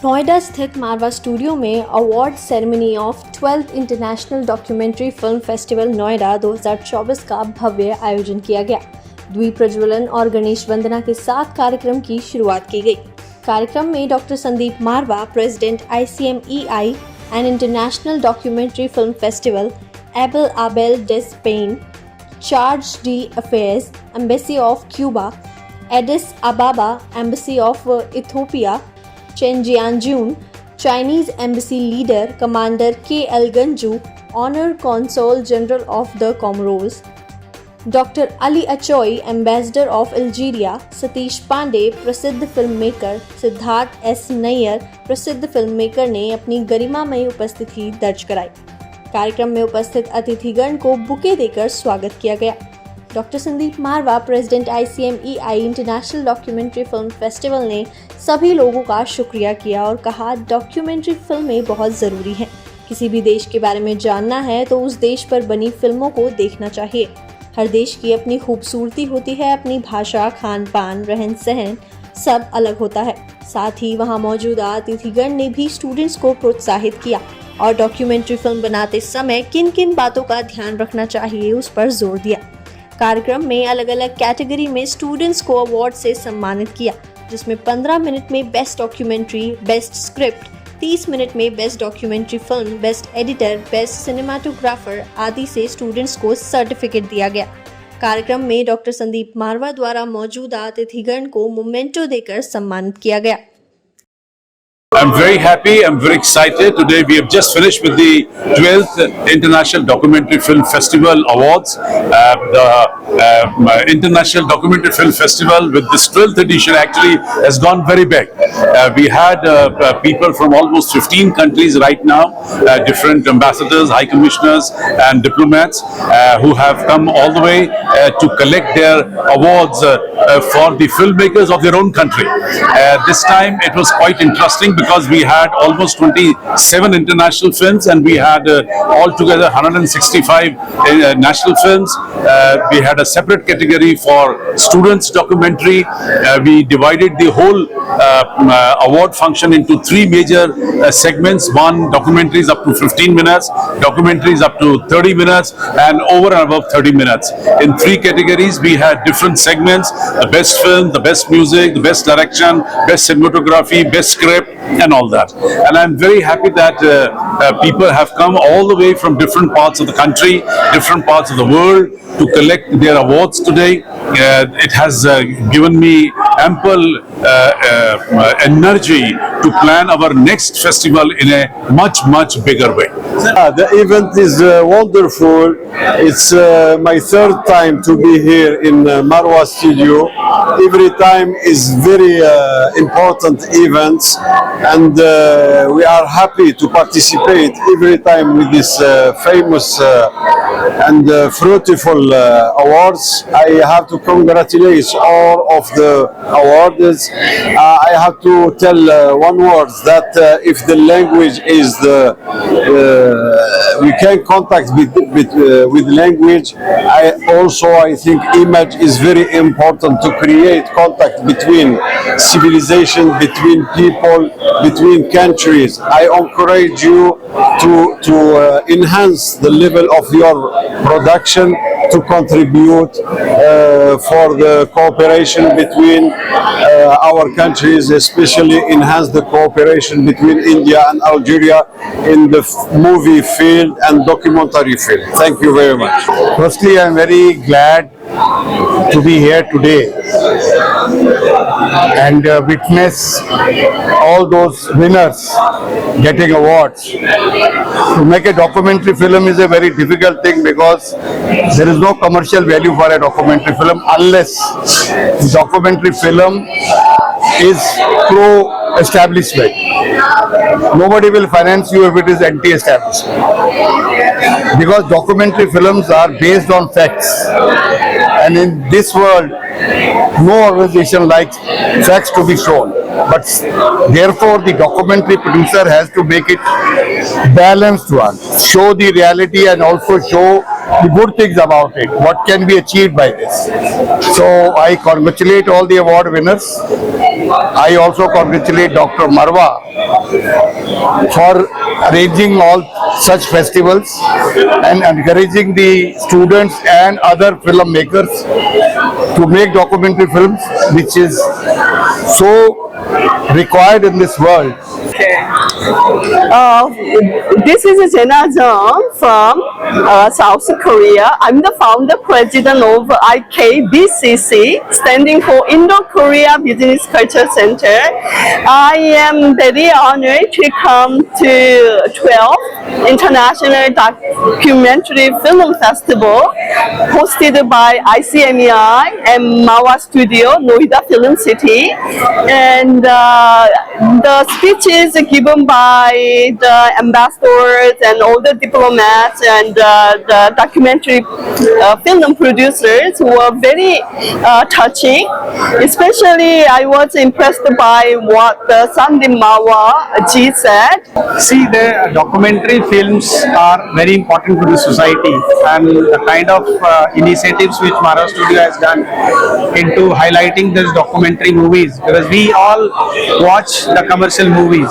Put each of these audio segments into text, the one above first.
नोएडा स्थित मारवा स्टूडियो में award ceremony of 12th international documentary film festival Noida 2024 का भव्य आयोजन किया गया। द्वीप प्रज्वलन और गणेश वंदना के साथ कार्यक्रम की शुरुआत की गई। कार्यक्रम में doctor Sandeep Marwah, president ICMEI and international documentary film festival, Abel Abel de Spain, charge d affaires, embassy of Cuba, Addis Ababa, embassy of Ethiopia, Chen Jianjun, Chinese Embassy Leader, Commander KL Ganju, Honor Consul General of the Comoros, Dr. Ali Achoy, Ambassador of Algeria, Satish Pandey, प्रसिद्ध filmmaker, Siddharth S. Nayyar, प्रसिद्ध filmmaker ने अपनी गरिमामयी उपस्थिति दर्ज कराई। कार्यक्रम में उपस्थित अतिथिगण को बुके देकर स्वागत किया गया। Doctor Sandeep Marwah, president ICMEI international documentary film festival ने सभी लोगों का शुक्रिया किया और कहा, डॉक्यूमेंट्री फिल्में बहुत ज़रूरी हैं। किसी भी देश के बारे में जानना है तो उस देश पर बनी फिल्मों को देखना चाहिए। हर देश की अपनी खूबसूरती होती है, अपनी भाषा, खान पान, रहन सहन सब अलग होता है। साथ ही वहाँ मौजूदा अतिथिगण ने भी स्टूडेंट्स को प्रोत्साहित किया और डॉक्यूमेंट्री फिल्म बनाते समय किन किन बातों का ध्यान रखना चाहिए उस पर जोर दिया। कार्यक्रम में अलग अलग कैटेगरी में स्टूडेंट्स को अवार्ड से सम्मानित किया, जिसमें 15 मिनट में best documentary, best script, 30 minute में best documentary film, best editor, best cinematographer आदि से स्टूडेंट्स को सर्टिफिकेट दिया गया। कार्यक्रम में डॉक्टर संदीप मारवा द्वारा मौजूदा अतिथिगण को मोमेंटो देकर सम्मानित किया गया। I'm very happy, I'm very excited. Today we have just finished with the 12th International Documentary Film Festival Awards. The International Documentary Film Festival with this 12th edition actually has gone very big. We had people from almost 15 countries right now, different ambassadors, high commissioners and diplomats who have come all the way to collect their awards for the filmmakers of their own country. This time it was quite interesting because we had almost 27 international films and we had altogether 165 national films. We had a separate category for students documentary. We divided the whole award function into three major segments. One, documentaries up to 15 minutes, documentaries up to 30 minutes and over and above 30 minutes. In three categories we had different segments: the best film, the best music, the best direction, best cinematography, best script and all that. And I'm very happy that people have come all the way from different parts of the country, different parts of the world to collect their awards today. It has given me ample energy to plan our next festival in a much bigger way. The event is wonderful. It's my third time to be here in Marwa Studio. Every time is very important events and we are happy to participate every time with this famous and fruitful awards. I have to congratulate all of the awards. I have to tell one word that if the language is we can contact with language. I think image is very important to create contact between civilization, between people, between countries. I encourage you to enhance the level of your production, to contribute for the cooperation between our countries, especially enhance the cooperation between India and Algeria in the movie field and documentary field. Thank you very much. Firstly, I am very glad to be here today and witness all those winners getting awards. To make a documentary film is a very difficult thing because there is no commercial value for a documentary film unless the documentary film is pro-establishment. Nobody will finance you if it is anti-establishment, because documentary films are based on facts, and in this world no organization likes facts to be shown, but therefore the documentary producer has to make it balanced one, show the reality and also show the good things about it, what can be achieved by this. So I congratulate all the award winners. I also congratulate Dr. Marwa for arranging all such festivals and encouraging the students and other filmmakers to make documentary films, which is so required in this world. This is Jena Jung from South Korea. I'm the founder president of IKBCC, standing for Indo-Korea Business Culture Center. I am very honored to come to 12th International Documentary Film Festival hosted by ICMEI and Mawa Studio, Noida Film City. And the speeches given by the ambassadors and all the diplomats and the documentary film producers were very touching. Especially, I was impressed by what Sandeep Mawa ji said. See, the documentary films are very important to the society, and the kind of initiatives which Mara Studio has done into highlighting these documentary movies, because we all watch the commercial movies,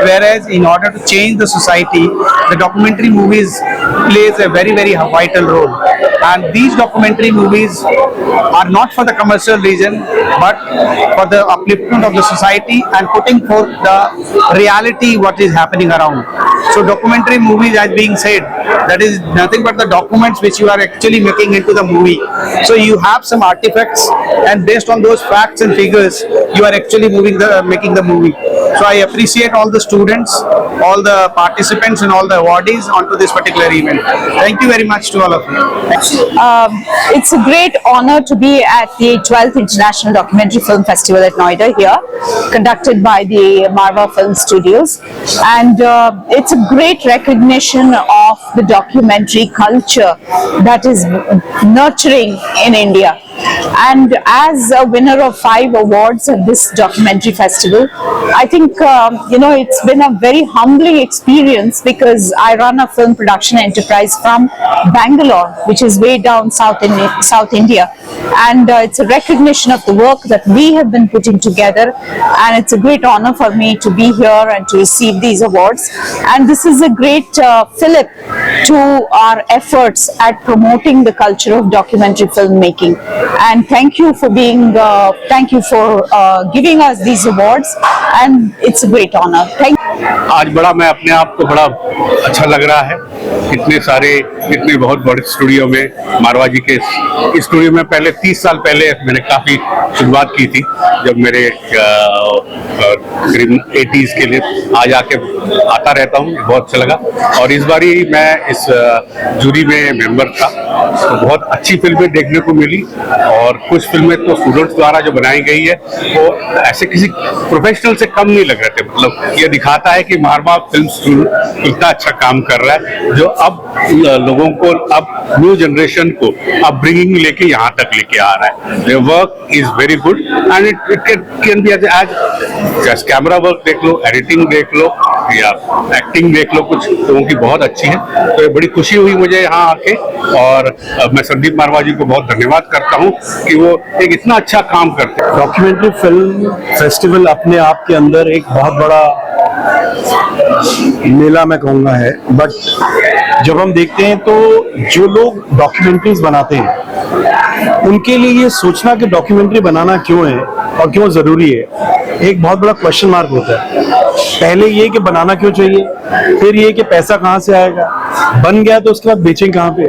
whereas in order to change the society, the documentary movies plays a very vital role. And these documentary movies are not for the commercial reason, but for the upliftment of the society and putting forth the reality what is happening around. So documentary movies, as being said, that is nothing but the documents which you are actually making into the movie. So you have some artifacts, and based on those facts and figures, you are actually making the movie. So I appreciate all the students, all the participants and all the awardees onto this particular event. Thank you very much to all of you. It's a great honor to be at the 12th International Documentary Film Festival at Noida here, conducted by the Marwa Film Studios. And it's a great recognition of the documentary culture that is nurturing in India. And as a winner of 5 awards at this documentary festival, I think, it's been a very humbling experience, because I run a film production enterprise from Bangalore, which is way down South India. And it's a recognition of the work that we have been putting together. And it's a great honor for me to be here and to receive these awards. And this is a great fillip to our efforts at promoting the culture of documentary filmmaking. And thank you for giving us these awards, and it's a great honor. Thank you. आज बड़ा मैं अपने आप को बड़ा अच्छा लग रहा है, इतने बहुत बड़े स्टूडियो में, मारवा जी के इस स्टूडियो में पहले 30 साल पहले मैंने काफ़ी शुरुआत की थी, जब मेरे करीब 80s के लिए आज आके आता रहता हूँ, बहुत अच्छा लगा। और इस बारी मैं इस जूरी में मेंबर था, तो बहुत अच्छी फिल्में देखने को मिली, और कुछ फिल्में तो स्टूडेंट्स द्वारा जो बनाई गई है वो ऐसे किसी प्रोफेशनल से कम नहीं लग रहे थे। मतलब ये दिखाता है कि मारवा फिल्म स्टूडियो कितना अच्छा काम कर रहा है, जो अब लोगों को, अब न्यू जनरेशन को अब ब्रिंगिंग लेके यहाँ तक लेके आ रहा है। The work is very good, and it can be as camera work देख लो, एडिटिंग देख लो, या एक्टिंग देख लो, कुछ लोगों की बहुत अच्छी है। तो ये बड़ी खुशी हुई मुझे यहाँ आके, और मैं संदीप मारवा जी को बहुत धन्यवाद करता हूँ कि वो एक इतना अच्छा काम करते हैं। डॉक्यूमेंट्री फिल्म फेस्टिवल अपने आप के अंदर एक बहुत बड़ा मेला मैं कहूँगा है, बट जब हम देखते हैं तो जो लोग डॉक्यूमेंट्रीज बनाते हैं उनके लिए ये सोचना कि डॉक्यूमेंट्री बनाना क्यों है और क्यों जरूरी है, एक बहुत बड़ा क्वेश्चन मार्क होता है। पहले ये कि बनाना क्यों चाहिए, फिर ये कि पैसा कहाँ से आएगा, बन गया तो उसके बाद बेचें कहाँ पे।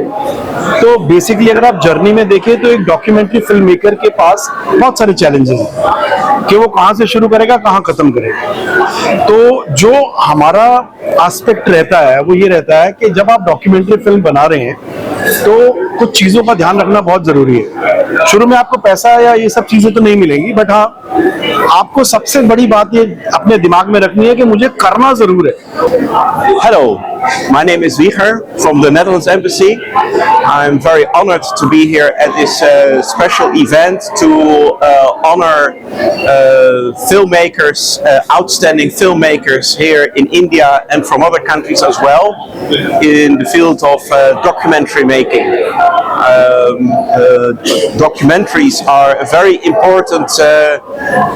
तो बेसिकली अगर आप जर्नी में देखें तो एक डॉक्यूमेंट्री फिल्म मेकर के पास बहुत सारे चैलेंजेस हैं कि वो कहाँ से शुरू करेगा, कहाँ खत्म करेगा। तो जो हमारा एस्पेक्ट रहता है वो ये रहता है कि जब आप डॉक्यूमेंट्री फिल्म बना रहे हैं तो कुछ चीजों का ध्यान रखना बहुत जरूरी है। शुरू में आपको पैसा या ये सब चीजें तो नहीं मिलेंगी, बट हाँ आपको सबसे बड़ी बात ये अपने दिमाग में रखनी है कि मुझे करना जरूर है। Hello, My name is Wieger from the Netherlands Embassy. I'm very honored to be here at this special event to honor filmmakers, outstanding filmmakers here in India and from other countries as well in the field of documentary making. Documentaries are a very important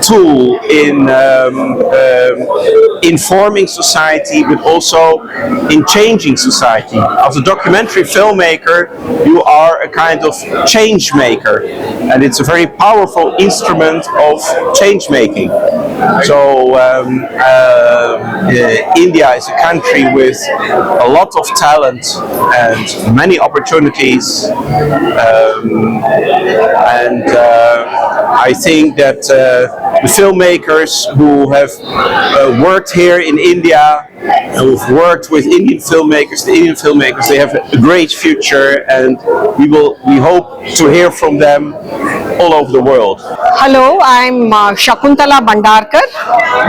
tool in informing society, but also in changing society. As a documentary filmmaker, you are a kind of change maker, and it's a very powerful instrument of change making. So India is a country with a lot of talent and many opportunities, and I think that the filmmakers who have worked here in India, who've worked with Indian filmmakers, the Indian filmmakers, they have a great future, and we hope to hear from them all over the world. Hello, I'm Shakuntala Bhandarkar,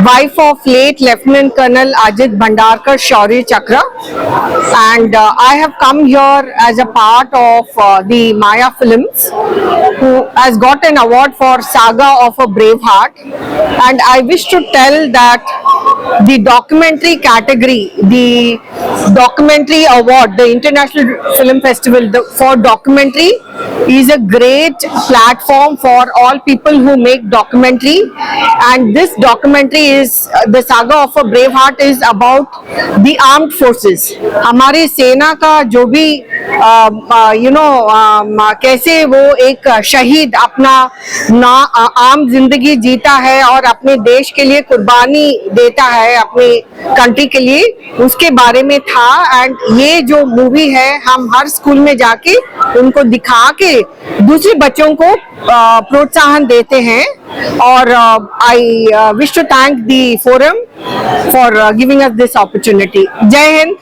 wife of late Lieutenant Colonel Ajit Bhandarkar Shaurya Chakra, and I have come here as a part of the Maya Films, who has got an award for Saga of a Brave Heart, and I wish to tell that the documentary category, the documentary award, the International Film Festival for documentary is a great platform for all people who make documentary, and this documentary is the Saga of a Brave Heart is about the armed forces. हमारी सेना का जो भी कैसे वो एक शहीद अपना आम जिंदगी जीता है और अपने देश के लिए कुर्बानी देता है अपनी कंट्री के लिए, उसके बारे में था। एंड ये जो मूवी है हम हर स्कूल में जाके उनको दिखा के दूसरे बच्चों को प्रोत्साहन देते हैं, और I wish to thank the forum for giving us this opportunity. जय हिंद।